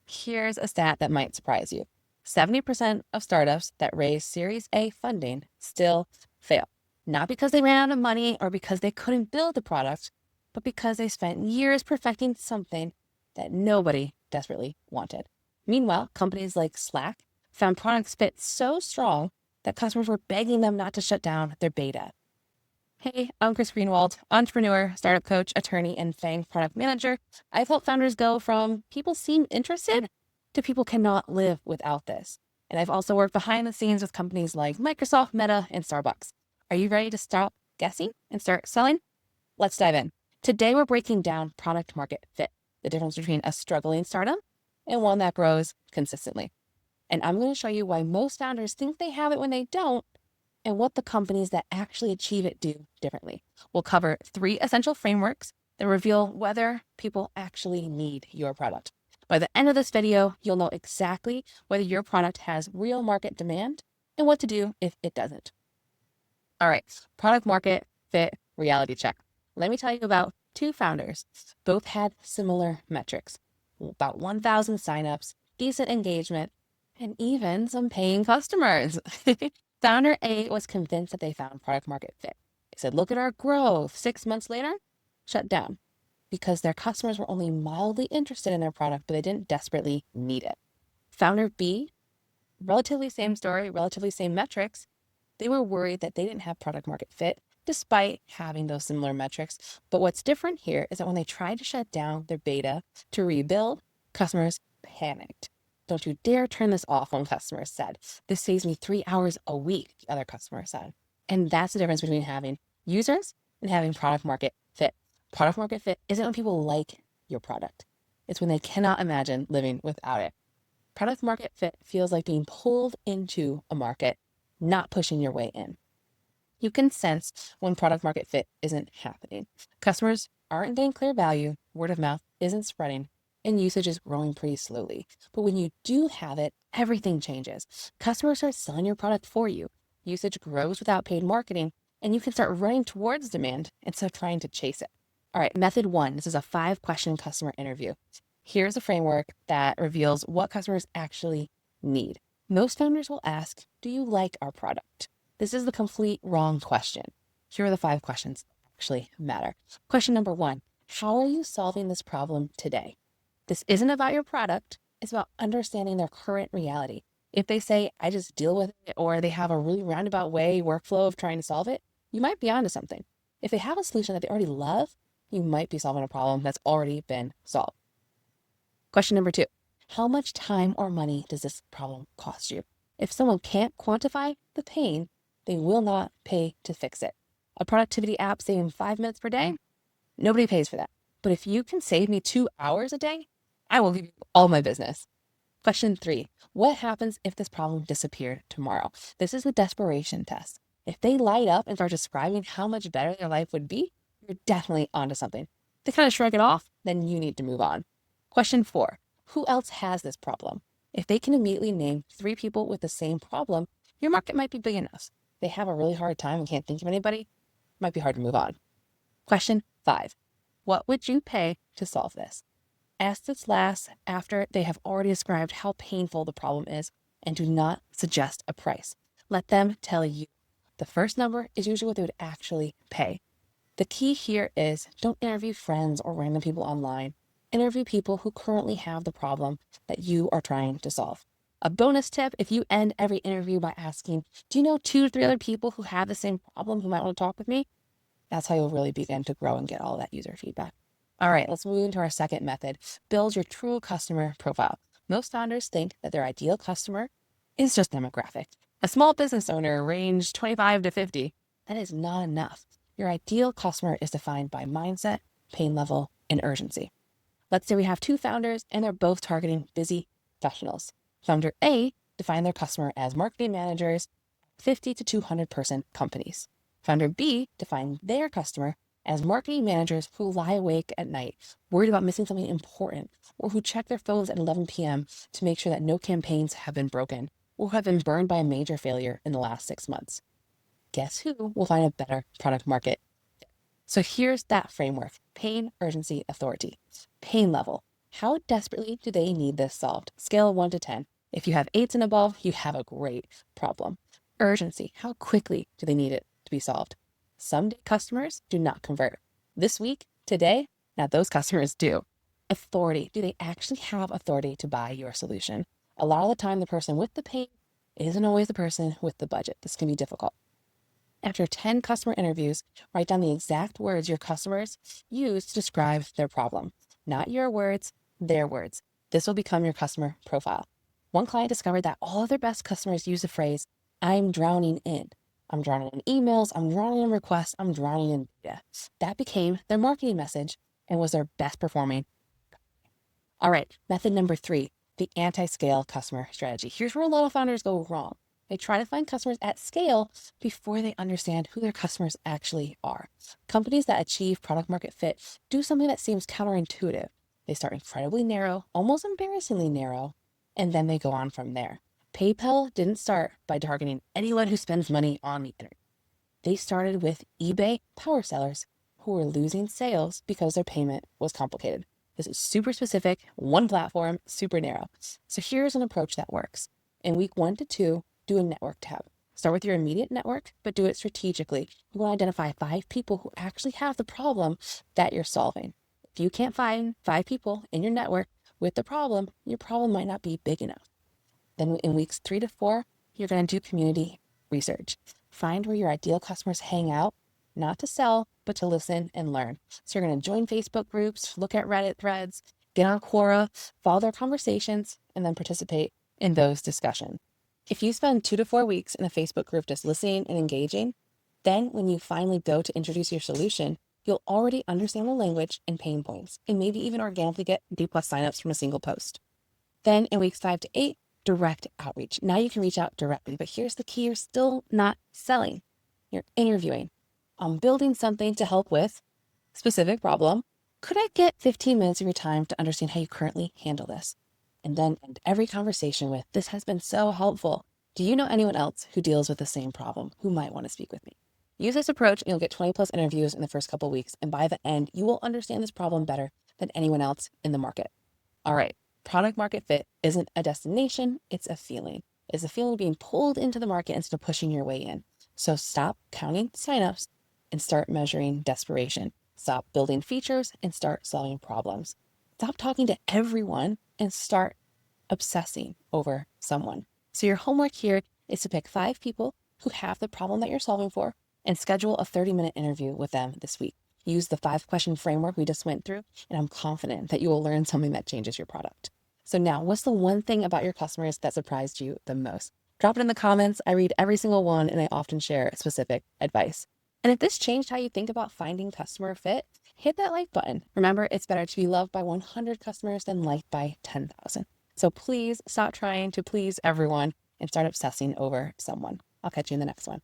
Here's a stat that might surprise you. 70% of startups that raise Series A funding still fail. Not because they ran out of money or because they couldn't build the product, but because they spent years perfecting something that nobody desperately wanted. Meanwhile, companies like Slack found products fit so strong that customers were begging them not to shut down their beta. Hey, I'm Chris Greenwald, entrepreneur, startup coach, attorney, and FANG product manager. I've helped founders go from people seem interested to people cannot live without this. And I've also worked behind the scenes with companies like Microsoft, Meta, and Starbucks. Are you ready to stop guessing and start selling? Let's dive in. Today, we're breaking down product market fit, the difference between a struggling startup and one that grows consistently. And I'm going to show you why most founders think they have it when they don't, and what the companies that actually achieve it do differently. We'll cover 3 essential frameworks that reveal whether people actually need your product. By the end of this video, you'll know exactly whether your product has real market demand and what to do if it doesn't. All right, product market fit reality check. Let me tell you about 2 founders. Both had similar metrics, about 1,000 signups, decent engagement, and even some paying customers. Founder A was convinced that they found product market fit. They said, look at our growth. 6 months later, shut down because their customers were only mildly interested in their product, but they didn't desperately need it. Founder B, relatively same story, relatively same metrics. They were worried that they didn't have product market fit despite having those similar metrics. But what's different here is that when they tried to shut down their beta to rebuild, customers panicked. Don't you dare turn this off, one customer said. This saves me 3 hours a week, the other customer said. And that's the difference between having users and having product market fit. Product market fit isn't when people like your product. It's when they cannot imagine living without it. Product market fit feels like being pulled into a market, not pushing your way in. You can sense when product market fit isn't happening. Customers aren't getting clear value, word of mouth isn't spreading, and usage is growing pretty slowly. But when you do have it, everything changes. Customers start selling your product for you. Usage grows without paid marketing, and you can start running towards demand instead of trying to chase it. All right, method 1, this is a 5-question customer interview. Here's a framework that reveals what customers actually need. Most founders will ask, do you like our product? This is the complete wrong question. Here are the 5 questions that actually matter. Question number 1, how are you solving this problem today? This isn't about your product. It's about understanding their current reality. If they say, I just deal with it, or they have a really roundabout workflow of trying to solve it, you might be onto something. If they have a solution that they already love, you might be solving a problem that's already been solved. Question number 2, how much time or money does this problem cost you? If someone can't quantify the pain, they will not pay to fix it. A productivity app saving 5 minutes per day, nobody pays for that. But if you can save me 2 hours a day, I will give you all my business. Question 3, what happens if this problem disappeared tomorrow? This is the desperation test. If they light up and start describing how much better their life would be, you're definitely onto something. If they kind of shrug it off, then you need to move on. Question 4, who else has this problem? If they can immediately name 3 people with the same problem, your market might be big enough. If they have a really hard time and can't think of anybody, it might be hard to move on. Question 5, what would you pay to solve this? Ask this last after they have already described how painful the problem is, and do not suggest a price. Let them tell you. The first number is usually what they would actually pay. The key here is don't interview friends or random people online. Interview people who currently have the problem that you are trying to solve. A bonus tip, if you end every interview by asking, do you know 2 to 3 other people who have the same problem who might want to talk with me? That's how you'll really begin to grow and get all that user feedback. All right, let's move into our second method. Build your true customer profile. Most founders think that their ideal customer is just demographic. A small business owner range 25 to 50. That is not enough. Your ideal customer is defined by mindset, pain level, and urgency. Let's say we have 2 founders and they're both targeting busy professionals. Founder A defined their customer as marketing managers, 50 to 200 person companies. Founder B defined their customer as marketing managers who lie awake at night, worried about missing something important, or who check their phones at 11 p.m. to make sure that no campaigns have been broken, or have been burned by a major failure in the last 6 months. Guess who will find a better product market? So here's that framework: pain, urgency, authority. Pain level. How desperately do they need this solved? Scale of 1 to 10. If you have 8s and above, you have a great problem. Urgency. How quickly do they need it to be solved? Some customers do not convert. This week, today, now those customers do. Authority. Do they actually have authority to buy your solution? A lot of the time, the person with the pain isn't always the person with the budget. This can be difficult. After 10 customer interviews, write down the exact words your customers use to describe their problem. Not your words, their words. This will become your customer profile. One client discovered that all of their best customers use the phrase, I'm drowning in. I'm drowning in emails, I'm drowning in requests, I'm drowning in data. That became their marketing message and was their best performing. All right, method number 3, the anti-scale customer strategy. Here's where a lot of founders go wrong. They try to find customers at scale before they understand who their customers actually are. Companies that achieve product market fit do something that seems counterintuitive. They start incredibly narrow, almost embarrassingly narrow, and then they go on from there. PayPal didn't start by targeting anyone who spends money on the internet. They started with eBay power sellers who were losing sales because their payment was complicated. This is super specific, one platform, super narrow. So here's an approach that works. In week 1 to 2, do a network tab. Start with your immediate network, but do it strategically. You want to identify 5 people who actually have the problem that you're solving. If you can't find 5 people in your network with the problem, your problem might not be big enough. Then in weeks 3 to 4, you're going to do community research. Find where your ideal customers hang out, not to sell, but to listen and learn. So you're going to join Facebook groups, look at Reddit threads, get on Quora, follow their conversations, and then participate in those discussions. If you spend 2 to 4 weeks in a Facebook group just listening and engaging, then when you finally go to introduce your solution, you'll already understand the language and pain points, and maybe even organically get D+ signups from a single post. Then in weeks 5 to 8, direct outreach. Now you can reach out directly, but here's the key. You're still not selling. You're interviewing. I'm building something to help with specific problem. Could I get 15 minutes of your time to understand how you currently handle this? And then end every conversation with, this has been so helpful. Do you know anyone else who deals with the same problem who might want to speak with me? Use this approach and you'll get 20+ interviews in the first couple of weeks. And by the end, you will understand this problem better than anyone else in the market. All right. Product market fit isn't a destination, it's a feeling. It's a feeling of being pulled into the market instead of pushing your way in. So stop counting signups and start measuring desperation. Stop building features and start solving problems. Stop talking to everyone and start obsessing over someone. So your homework here is to pick 5 people who have the problem that you're solving for and schedule a 30-minute interview with them this week. Use the 5-question framework we just went through, and I'm confident that you will learn something that changes your product. So now, what's the one thing about your customers that surprised you the most? Drop it in the comments. I read every single one, and I often share specific advice. And if this changed how you think about finding customer fit, hit that like button. Remember, it's better to be loved by 100 customers than liked by 10,000. So please stop trying to please everyone and start obsessing over someone. I'll catch you in the next one.